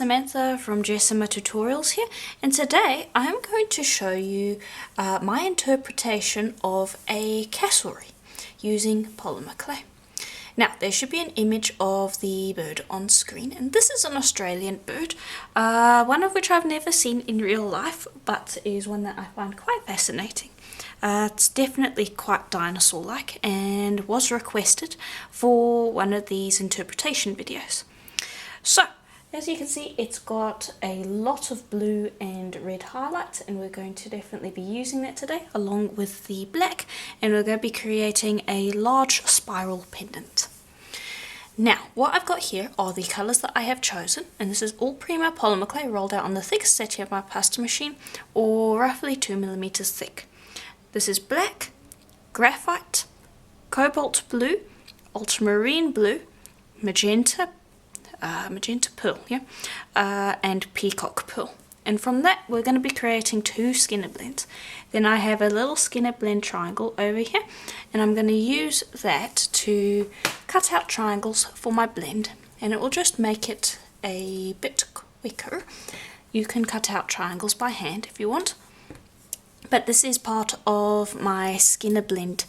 Samantha from Jessima Tutorials here, and today I'm going to show you my interpretation of a cassowary using polymer clay. Now there should be an image of the bird on screen, and this is an Australian bird, one of which I've never seen in real life, but is one that I find quite fascinating. It's definitely quite dinosaur-like and was requested for one of these interpretation videos. So, as you can see, it's got a lot of blue and red highlights, and we're going to definitely be using that today along with the black, and we're going to be creating a large spiral pendant. Now, what I've got here are the colours that I have chosen, and this is all Prima polymer clay rolled out on the thickest setting of my pasta machine, or roughly 2mm thick. This is black, graphite, cobalt blue, ultramarine blue, magenta pearl, and peacock pearl. And from that we're going to be creating two skinner blends. Then I have a little skinner blend triangle over here, and I'm going to use that to cut out triangles for my blend, and it will just make it a bit quicker. You can cut out triangles by hand if you want, but this is part of my skinner blend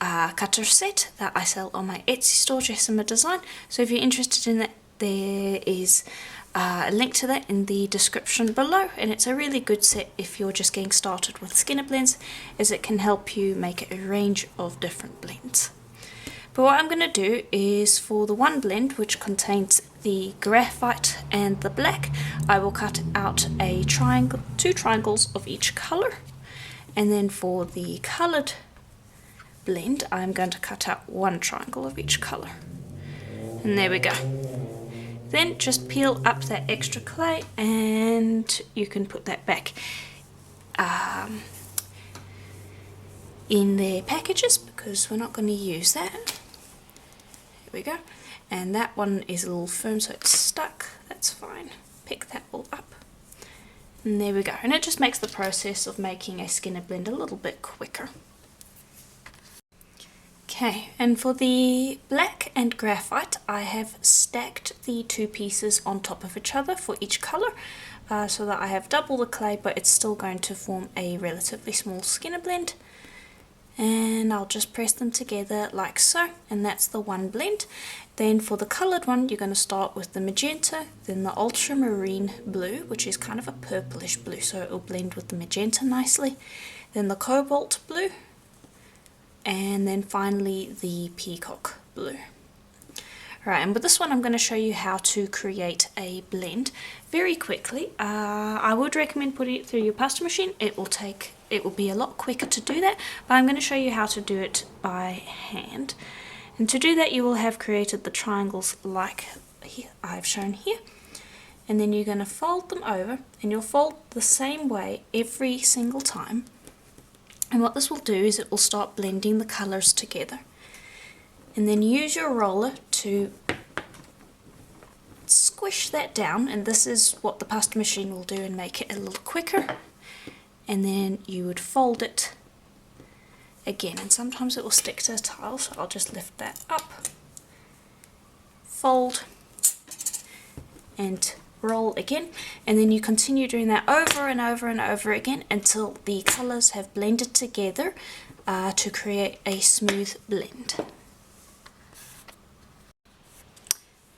cutter set that I sell on my Etsy store, Jessima Design. So if you're interested in that, there is a link to that in the description below, and it's a really good set if you're just getting started with skinner blends, as it can help you make a range of different blends. But what I'm going to do is, for the one blend which contains the graphite and the black, I will cut out a triangle, two triangles of each colour, and then for the coloured blend I'm going to cut out one triangle of each colour. And there we go. Then just peel up that extra clay, and you can put that back in their packages, because we're not going to use that. Here we go. And that one is a little firm, so it's stuck. That's fine. Pick that all up. And there we go. And it just makes the process of making a skinner blend a little bit quicker. Okay, and for the black and graphite, I have stacked the two pieces on top of each other for each colour, so that I have double the clay, but it's still going to form a relatively small skinner blend. And I'll just press them together like so, and that's the one blend. Then for the coloured one, you're going to start with the magenta, then the ultramarine blue, which is kind of a purplish blue, so it will blend with the magenta nicely, then the cobalt blue, and then finally the peacock blue. Alright, and with this one I'm going to show you how to create a blend very quickly. I would recommend putting it through your pasta machine. It will be a lot quicker to do that, but I'm going to show you how to do it by hand. And to do that, you will have created the triangles like I've shown here, and then you're going to fold them over, and you'll fold the same way every single time. And what this will do is it will start blending the colours together. And then use your roller to squish that down, and this is what the pasta machine will do and make it a little quicker. And then you would fold it again, and sometimes it will stick to a tile, so I'll just lift that up, fold, and roll again, and then you continue doing that over and over and over again until the colours have blended together to create a smooth blend.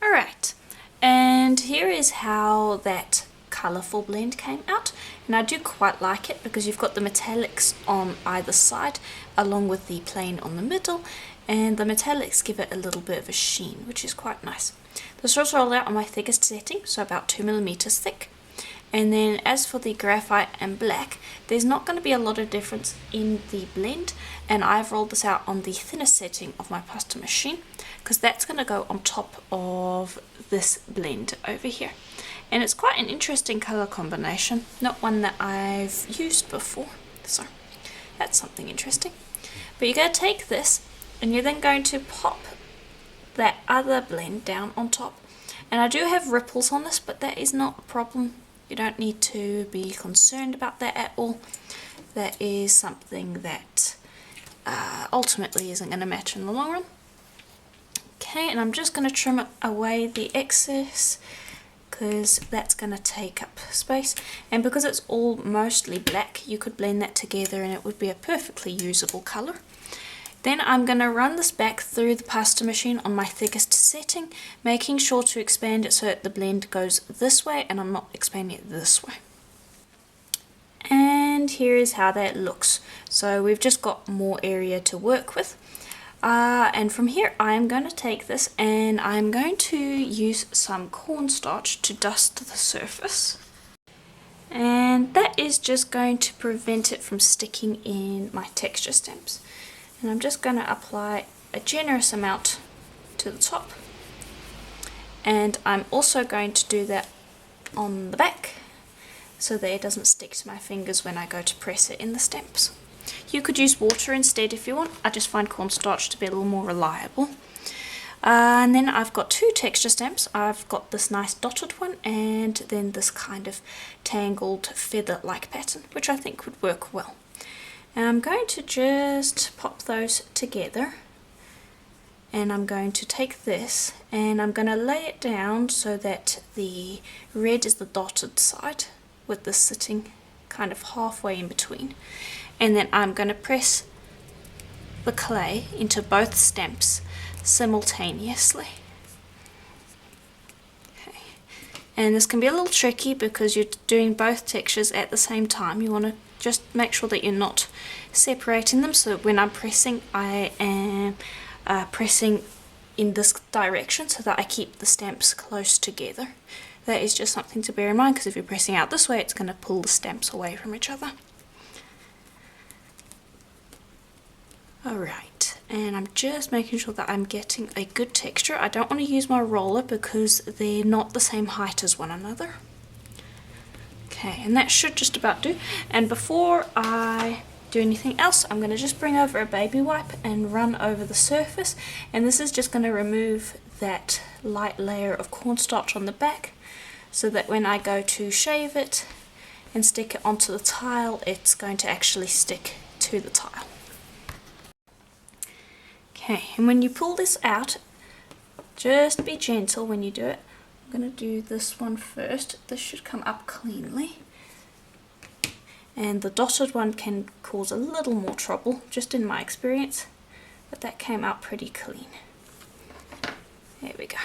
Alright, and here is how that colourful blend came out, and I do quite like it because you've got the metallics on either side along with the plain on the middle, and the metallics give it a little bit of a sheen, which is quite nice. This was rolled out on my thickest setting, so about 2mm thick. And then as for the graphite and black, there's not going to be a lot of difference in the blend, and I've rolled this out on the thinnest setting of my pasta machine, because that's going to go on top of this blend over here. And it's quite an interesting colour combination, not one that I've used before, so that's something interesting. But you're going to take this, and you're then going to pop that other blend down on top. And I do have ripples on this, but that is not a problem. You don't need to be concerned about that at all. That is something that ultimately isn't going to matter in the long run. Okay, and I'm just going to trim away the excess because that's going to take up space, and because it's all mostly black you could blend that together and it would be a perfectly usable colour. Then I'm going to run this back through the pasta machine on my thickest setting, making sure to expand it so that the blend goes this way and I'm not expanding it this way. And here is how that looks. So we've just got more area to work with. And from here I'm going to take this and I'm going to use some cornstarch to dust the surface. And that is just going to prevent it from sticking in my texture stamps. And I'm just going to apply a generous amount to the top. And I'm also going to do that on the back so that it doesn't stick to my fingers when I go to press it in the stamps. You could use water instead if you want. I just find cornstarch to be a little more reliable. And then I've got two texture stamps. I've got this nice dotted one and then this kind of tangled feather-like pattern, which I think would work well. And I'm going to just pop those together, and I'm going to take this and I'm going to lay it down so that the red is the dotted side with this sitting kind of halfway in between. And then I'm going to press the clay into both stamps simultaneously. Okay. And this can be a little tricky because you're doing both textures at the same time. You want to just make sure that you're not separating them, so when I'm pressing I am pressing in this direction so that I keep the stamps close together. That is just something to bear in mind, because if you're pressing out this way it's going to pull the stamps away from each other. Alright, and I'm just making sure that I'm getting a good texture. I don't want to use my roller because they're not the same height as one another. Okay, and that should just about do. And before I do anything else, I'm going to just bring over a baby wipe and run over the surface. And this is just going to remove that light layer of cornstarch on the back, so that when I go to shave it and stick it onto the tile, it's going to actually stick to the tile. Okay, and when you pull this out, just be gentle when you do it. I'm going to do this one first. This should come up cleanly. And the dotted one can cause a little more trouble, just in my experience, but that came out pretty clean. There we go.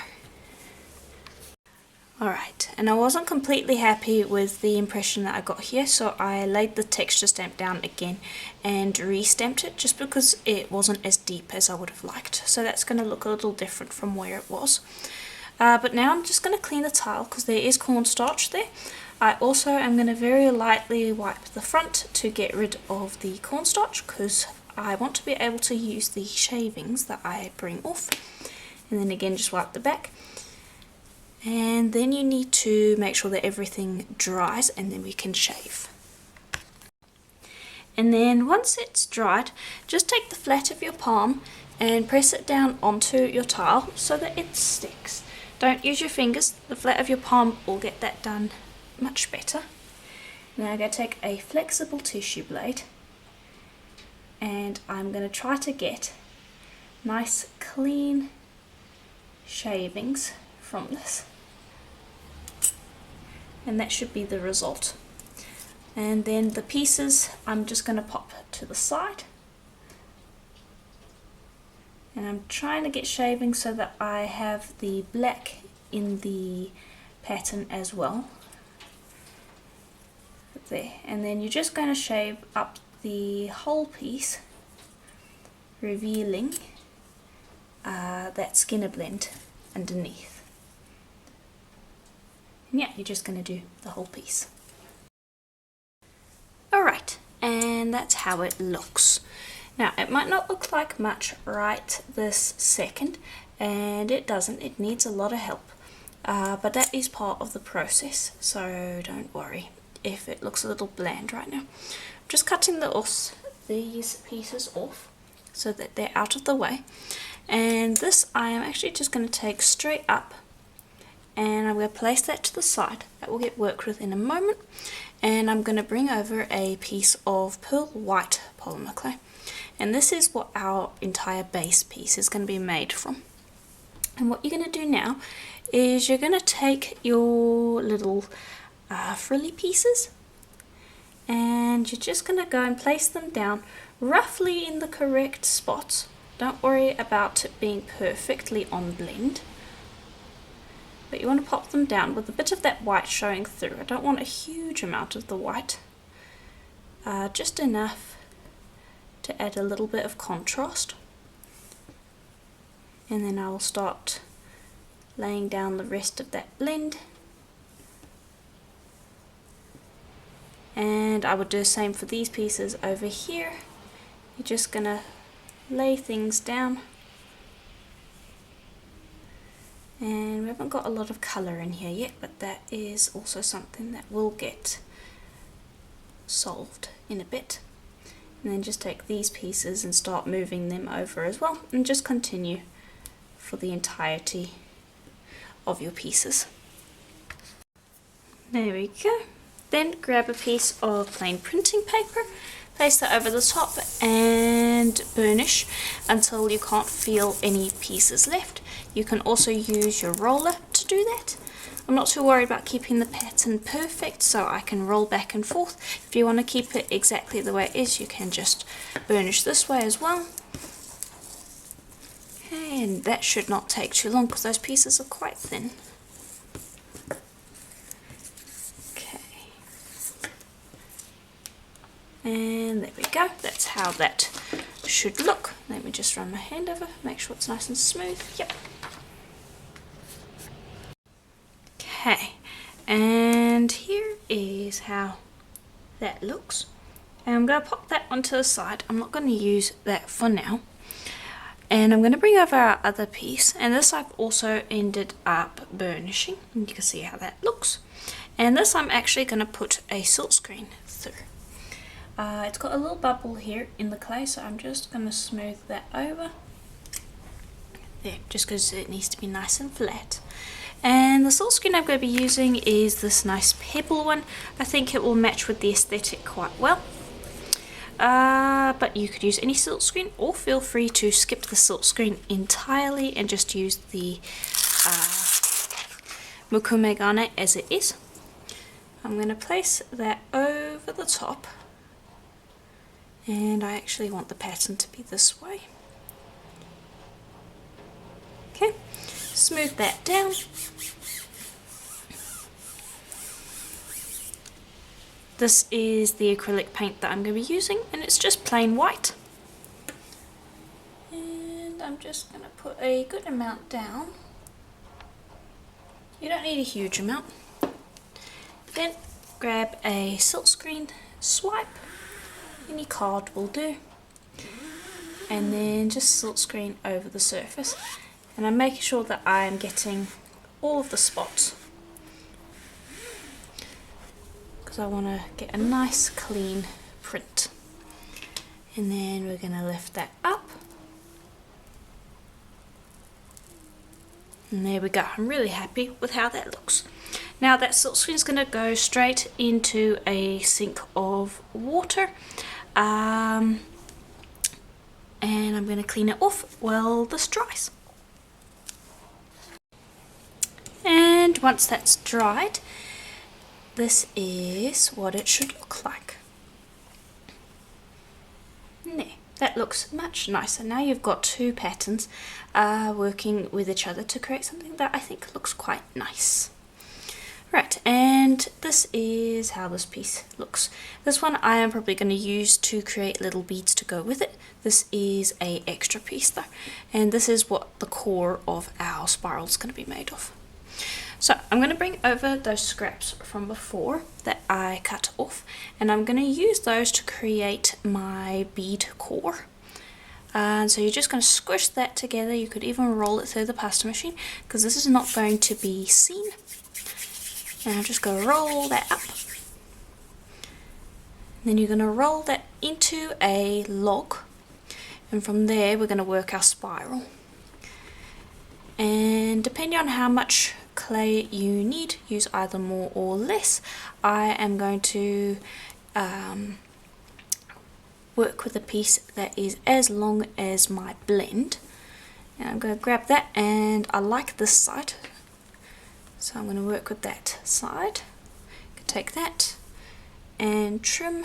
Alright, and I wasn't completely happy with the impression that I got here, so I laid the texture stamp down again and re-stamped it, just because it wasn't as deep as I would have liked. So that's going to look a little different from where it was. But now I'm just going to clean the tile because there is cornstarch there. I also am going to very lightly wipe the front to get rid of the cornstarch, because I want to be able to use the shavings that I bring off. And then again just wipe the back. And then you need to make sure that everything dries and then we can shave. And then once it's dried, just take the flat of your palm and press it down onto your tile so that it sticks. Don't use your fingers, the flat of your palm will get that done much better. Now I'm going to take a flexible tissue blade and I'm going to try to get nice clean shavings from this. And that should be the result. And then the pieces I'm just going to pop to the side. And I'm trying to get shavings so that I have the black in the pattern as well. There. And then you're just going to shave up the whole piece, revealing that skinner blend underneath. And yeah, you're just going to do the whole piece. Alright, and that's how it looks. Now, it might not look like much right this second, and it doesn't. It needs a lot of help. But that is part of the process, so don't worry if it looks a little bland right now. I'm just cutting these pieces off so that they're out of the way. And this I am actually just going to take straight up, and I'm going to place that to the side. That will get worked with in a moment. And I'm going to bring over a piece of pearl white polymer clay. And this is what our entire base piece is going to be made from. And what you're going to do now is you're going to take your little frilly pieces and you're just going to go and place them down roughly in the correct spots. Don't worry about it being perfectly on blend, but you want to pop them down with a bit of that white showing through. I don't want a huge amount of the white, just enough to add a little bit of contrast. And then I will start laying down the rest of that blend. And I would do the same for these pieces over here. You're just gonna lay things down. And we haven't got a lot of colour in here yet, but that is also something that will get solved in a bit. And then just take these pieces and start moving them over as well, and just continue for the entirety of your pieces. There we go. Then grab a piece of plain printing paper, place that over the top and burnish until you can't feel any pieces left. You can also use your roller to do that. I'm not too worried about keeping the pattern perfect, so I can roll back and forth. If you want to keep it exactly the way it is, you can just burnish this way as well. And that should not take too long because those pieces are quite thin. Okay. And there we go. That's how that should look. Let me just run my hand over, make sure it's nice and smooth. Yep. Okay. And here is how that looks. And I'm going to pop that onto the side. I'm not going to use that for now. And I'm going to bring over our other piece, and this I've also ended up burnishing, and you can see how that looks. And this I'm actually going to put a silkscreen through. It's got a little bubble here in the clay, so I'm just going to smooth that over. There, just because it needs to be nice and flat. And the silkscreen I'm going to be using is this nice pebble one. I think it will match with the aesthetic quite well. But you could use any silkscreen, or feel free to skip the silkscreen entirely and just use the Mokume Gane as it is. I'm going to place that over the top, and I actually want the pattern to be this way. Okay, smooth that down. This is the acrylic paint that I'm going to be using, and it's just plain white. And I'm just going to put a good amount down. You don't need a huge amount. Then grab a silkscreen, swipe, any card will do, and then just silkscreen over the surface. And I'm making sure that I am getting all of the spots, because I want to get a nice clean print. And then we're going to lift that up, and there we go. I'm really happy with how that looks. Now that silkscreen is going to go straight into a sink of water, and I'm going to clean it off while this dries. And once that's dried, this is what it should look like. There, that looks much nicer. Now you've got two patterns working with each other to create something that I think looks quite nice. Right, and this is how this piece looks. This one I am probably going to use to create little beads to go with it. This is a extra piece though, and this is what the core of our spiral is going to be made of. So I'm going to bring over those scraps from before that I cut off, and I'm going to use those to create my bead core. And so you're just going to squish that together. You could even roll it through the pasta machine, because this is not going to be seen. And I'm just going to roll that up. Then you're going to roll that into a log, and from there we're going to work our spiral. And depending on how much clay you need, use either more or less. I am going to work with a piece that is as long as my blend, And I'm going to grab that, and I like this side, so I'm going to work with that side. Take that and trim.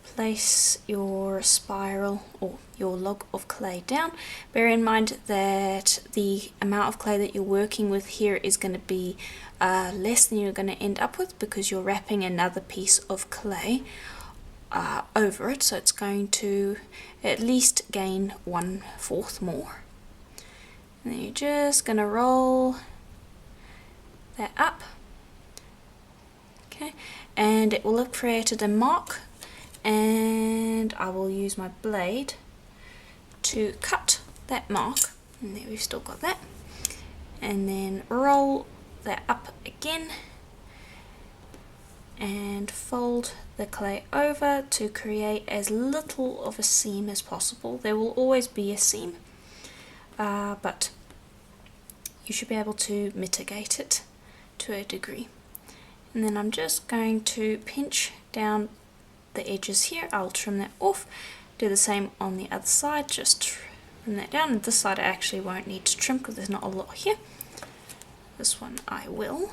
Place your spiral or your log of clay down. Bear in mind that the amount of clay that you're working with here is going to be less than you're going to end up with, because you're wrapping another piece of clay over it, so it's going to at least gain 1/4 more. And then you're just going to roll that up, okay, and it will have created a mark, and I will use my blade to cut that mark, and there we've still got that, and then roll that up again and fold the clay over to create as little of a seam as possible. There will always be a seam, but you should be able to mitigate it to a degree. And then I'm just going to pinch down the edges here. I'll trim that off. Do the same on the other side, just trim that down. And this side I actually won't need to trim because there's not a lot here. This one I will.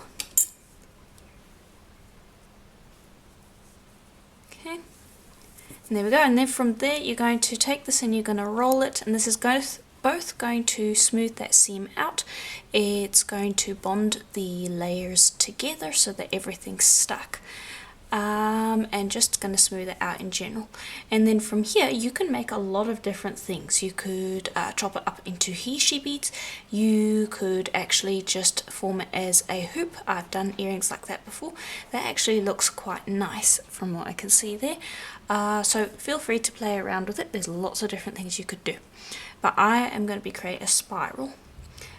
Okay, and there we go. And then from there you're going to take this and you're going to roll it, and this is both going to smooth that seam out. It's going to bond the layers together so that everything's stuck, and just going to smooth it out in general. And then from here you can make a lot of different things. You could chop it up into heishi beads. You could actually just form it as a hoop. I've done earrings like that before. That actually looks quite nice from what I can see there. So feel free to play around with it. There's lots of different things you could do. But I am going to create a spiral.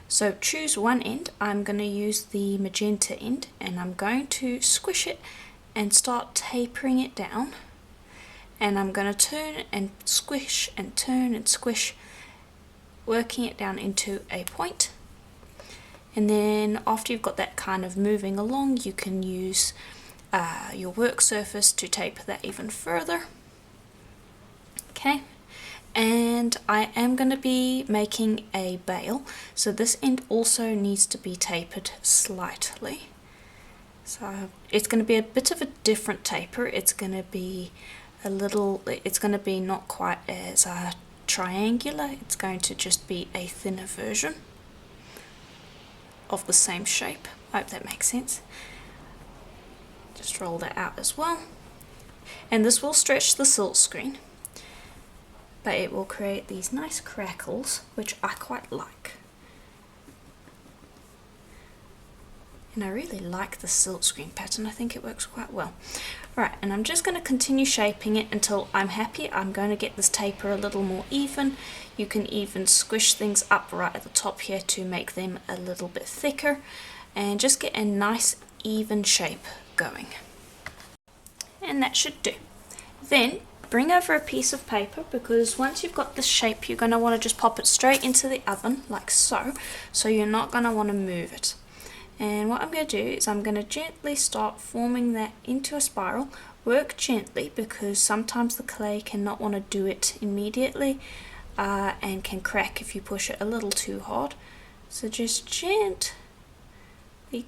So choose one end. I'm going to use the magenta end, and I'm going to squish it and start tapering it down. And I'm going to turn and squish and turn and squish, working it down into a point. And then after you've got that kind of moving along, you can use your work surface to taper that even further. Okay. And I am going to be making a bail, so this end also needs to be tapered slightly. So it's going to be a bit of a different taper. It's going to be not quite as triangular. It's going to just be a thinner version of the same shape. I hope that makes sense. Just roll that out as well. And this will stretch the silk screen, but it will create these nice crackles, which I quite like. And I really like the silk screen pattern. I think it works quite well. Alright, and I'm just going to continue shaping it until I'm happy. I'm going to get this taper a little more even. You can even squish things up right at the top here to make them a little bit thicker, and just get a nice even shape going. And that should do. Then bring over a piece of paper, because once you've got this shape you're going to want to just pop it straight into the oven like so. So you're not going to want to move it. And what I'm going to do is I'm going to gently start forming that into a spiral. Work gently, because sometimes the clay cannot want to do it immediately, and can crack if you push it a little too hard. So just gently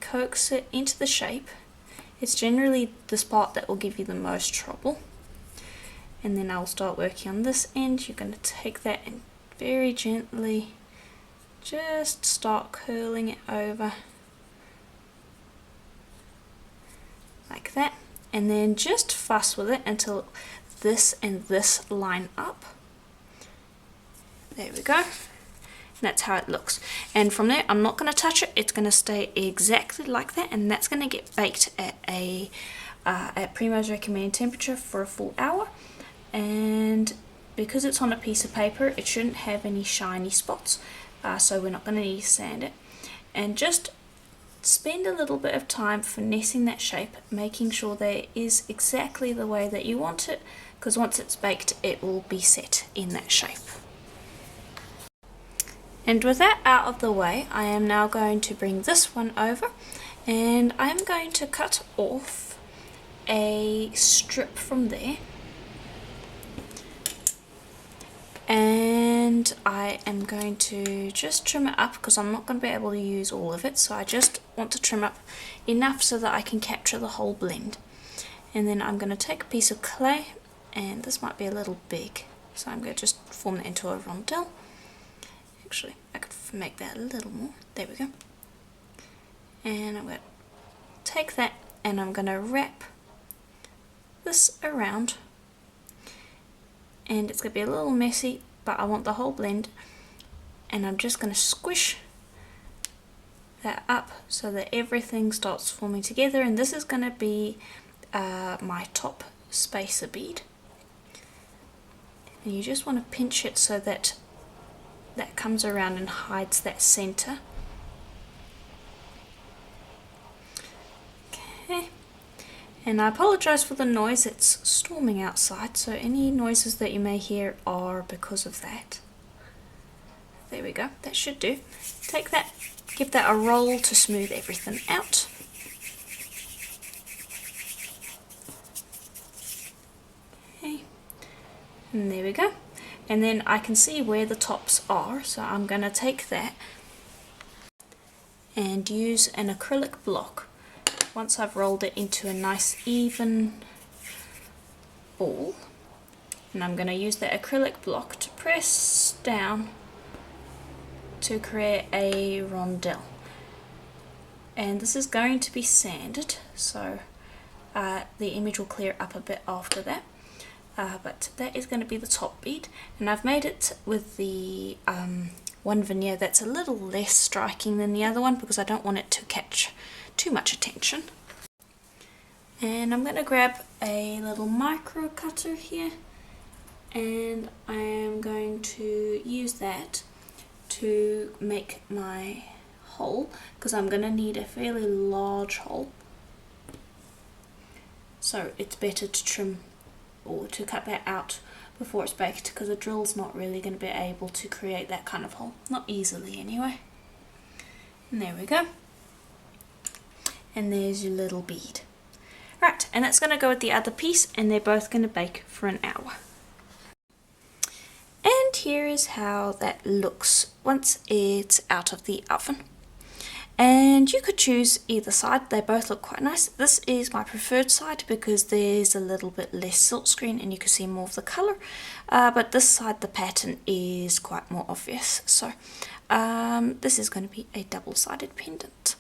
coax it into the shape. It's generally this part that will give you the most trouble. And then I'll start working on this end. You're going to take that and very gently just start curling it over like that, and then just fuss with it until this and this line up. There we go. And that's how it looks. And from there I'm not going to touch it. It's going to stay exactly like that, and that's going to get baked at a at Primo's recommended temperature for a full hour. And because it's on a piece of paper, it shouldn't have any shiny spots, so we're not going to need to sand it. And just spend a little bit of time finessing that shape, making sure that it is exactly the way that you want it, because once it's baked it will be set in that shape. And with that out of the way, I am now going to bring this one over, and I'm going to cut off a strip from there. and I am going to just trim it up because I'm not going to be able to use all of it, so I just want to trim up enough so that I can capture the whole blend. And then I'm going to take a piece of clay, and this might be a little big, so I'm going to just form it into a rondelle. Actually, I could make that a little more. There we go. And I'm going to take that and I'm going to wrap this around, and it's going to be a little messy, but I want the whole blend, and I'm just going to squish that up so that everything starts forming together. And this is going to be my top spacer bead, and you just want to pinch it so that that comes around and hides that center. Okay, and I apologize for the noise, it's storming outside, so any noises that you may hear are because of that. There we go, that should do. Take that, give that a roll to smooth everything out. Okay, and there we go. And then I can see where the tops are, so I'm going to take that and use an acrylic block. Once I've rolled it into a nice even ball, and I'm going to use that acrylic block to press down to create a rondelle. And this is going to be sanded, so the image will clear up a bit after that. But that is going to be the top bead, and I've made it with the one veneer that's a little less striking than the other one because I don't want it to catch too much attention. And I'm going to grab a little micro cutter here, and I am going to use that to make my hole, because I'm going to need a fairly large hole, so it's better to trim or to cut that out before it's baked, because a drill's not really going to be able to create that kind of hole, not easily anyway. And there we go, and there's your little bead. Right, and that's going to go with the other piece, and they're both going to bake for an hour. And here is how that looks once it's out of the oven. And you could choose either side, they both look quite nice. This is my preferred side because there's a little bit less silkscreen and you can see more of the colour, but this side the pattern is quite more obvious, so this is going to be a double-sided pendant.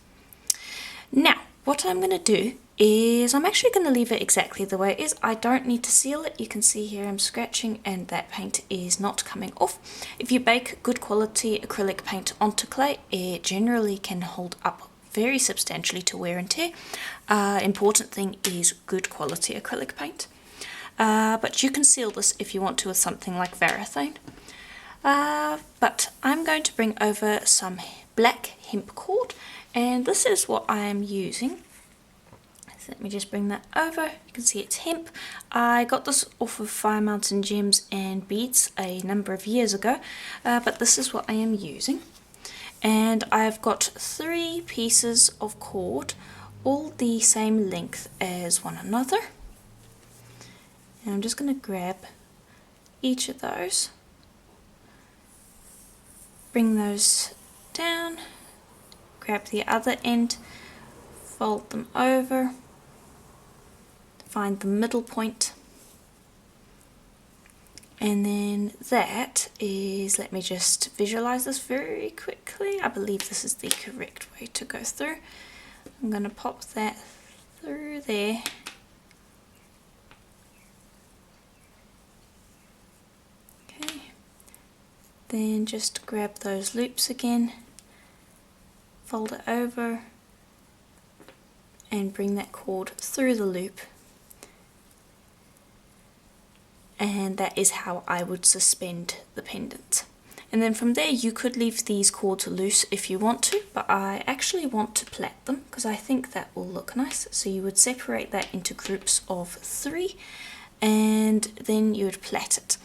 Now what I'm going to do is I'm actually going to leave it exactly the way it is. I don't need to seal it. You can see here I'm scratching and that paint is not coming off. If you bake good quality acrylic paint onto clay, it generally can hold up very substantially to wear and tear. Important thing is good quality acrylic paint. But you can seal this if you want to with something like Varathane. But I'm going to bring over some black hemp cord, and this is what I am using. So let me just bring that over. You can see it's hemp. I got this off of Fire Mountain Gems and Beads a number of years ago, but this is what I am using. And I've got 3 pieces of cord, all the same length as one another. And I'm just going to grab each of those, bring those down, grab the other end, fold them over, find the middle point, and then that is, let me just visualize this very quickly. I believe this is the correct way to go through. I'm going to pop that through there. Okay, then just grab those loops again, fold it over, and bring that cord through the loop. And that is how I would suspend the pendant. And then from there you could leave these cords loose if you want to, but I actually want to plait them because I think that will look nice. So you would separate that into groups of 3 and then you would plait it.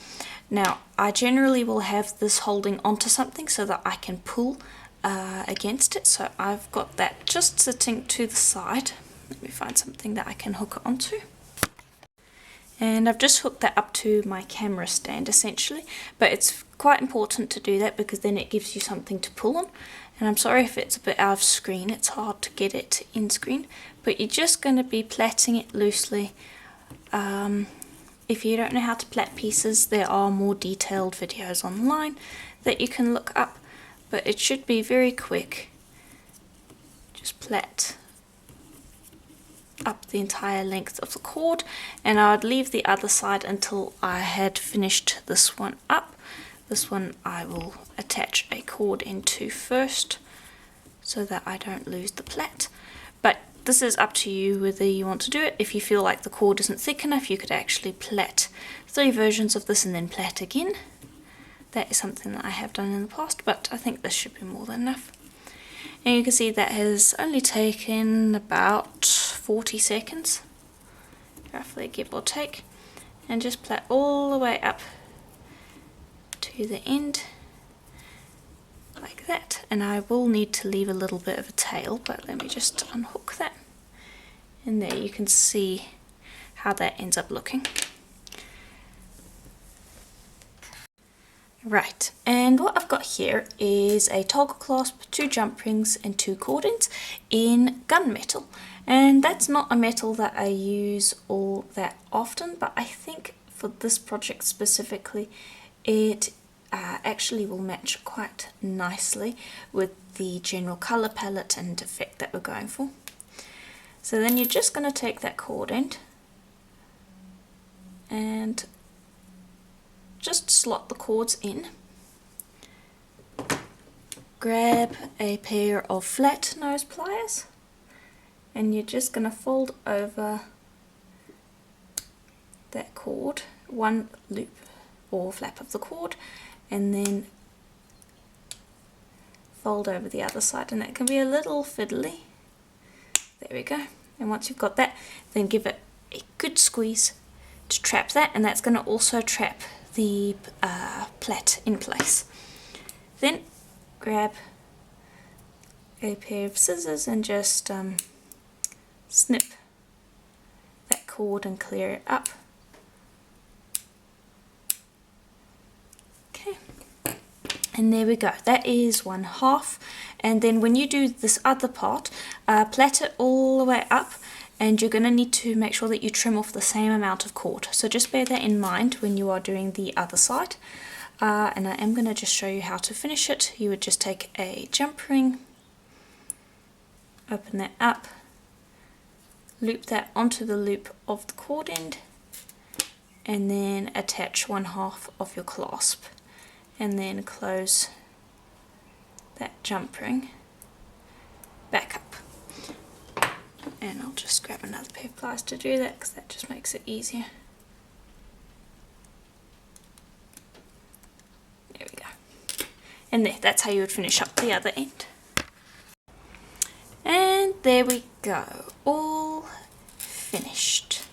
Now I generally will have this holding onto something so that I can pull against it, so I've got that just sitting to the side. Let me find something that I can hook it onto. And I've just hooked that up to my camera stand essentially, but it's quite important to do that because then it gives you something to pull on. And I'm sorry if it's a bit out of screen, it's hard to get it in screen, but you're just going to be plaiting it loosely. If you don't know how to plait pieces, there are more detailed videos online that you can look up, but it should be very quick. Just plait up the entire length of the cord, and I would leave the other side until I had finished this one up. This one I will attach a cord into first so that I don't lose the plait, but this is up to you whether you want to do it. If you feel like the cord isn't thick enough, you could actually plait 3 versions of this and then plait again. That is something that I have done in the past, but I think this should be more than enough. And you can see that has only taken about 40 seconds, roughly, give or take, and just plait all the way up to the end, like that. And I will need to leave a little bit of a tail, but let me just unhook that. And there you can see how that ends up looking. Right, and what I've got here is a toggle clasp, 2 jump rings and 2 cord ends in gunmetal. And that's not a metal that I use all that often, but I think for this project specifically it actually will match quite nicely with the general colour palette and effect that we're going for. So then you're just going to take that cord end and just slot the cords in. Grab a pair of flat nose pliers and you're just going to fold over that cord, one loop or flap of the cord, and then fold over the other side, and that can be a little fiddly. There we go. And once you've got that, then give it a good squeeze to trap that, and that's going to also trap the plait in place. Then grab a pair of scissors and just snip that cord and clear it up. Okay, and there we go. That is 1/2. And then when you do this other part, plait it all the way up, and you're going to need to make sure that you trim off the same amount of cord. So just bear that in mind when you are doing the other side. And I am going to just show you how to finish it. You would just take a jump ring, open that up, loop that onto the loop of the cord end, and then attach 1/2 of your clasp, and then close that jump ring back up. And I'll just grab another pair of pliers to do that because that just makes it easier. There we go. And there, that's how you would finish up the other end. And there we go, all finished.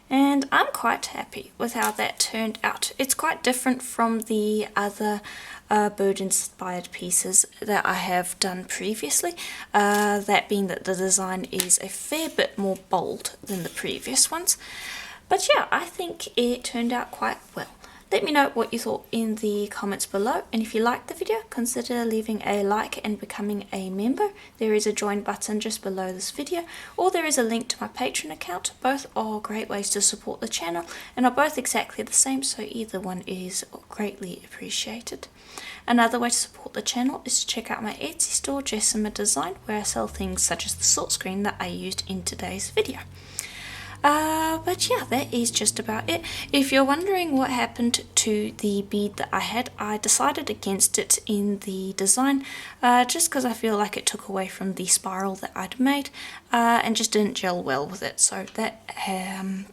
And I'm quite happy with how that turned out. It's quite different from the other bird inspired pieces that I have done previously, that being that the design is a fair bit more bold than the previous ones. But yeah, I think it turned out quite well. Let me know what you thought in the comments below, and if you liked the video, consider leaving a like and becoming a member. There is a join button just below this video, or there is a link to my Patreon account. Both are great ways to support the channel and are both exactly the same, so either one is greatly appreciated. Another way to support the channel is to check out my Etsy store, Jessima Design, where I sell things such as the salt screen that I used in today's video. But yeah, that is just about it. If you're wondering what happened to the bead that I had, I decided against it in the design, just because I feel like it took away from the spiral that I'd made, and just didn't gel well with it, so that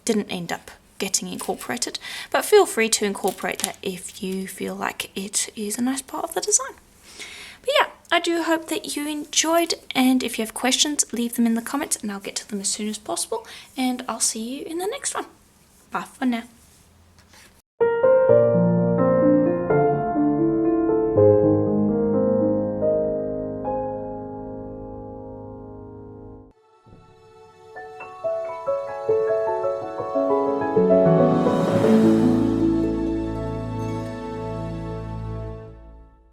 didn't end up getting incorporated. But feel free to incorporate that if you feel like it is a nice part of the design. But yeah, I do hope that you enjoyed, and if you have questions, leave them in the comments and I'll get to them as soon as possible, and I'll see you in the next one. Bye for now.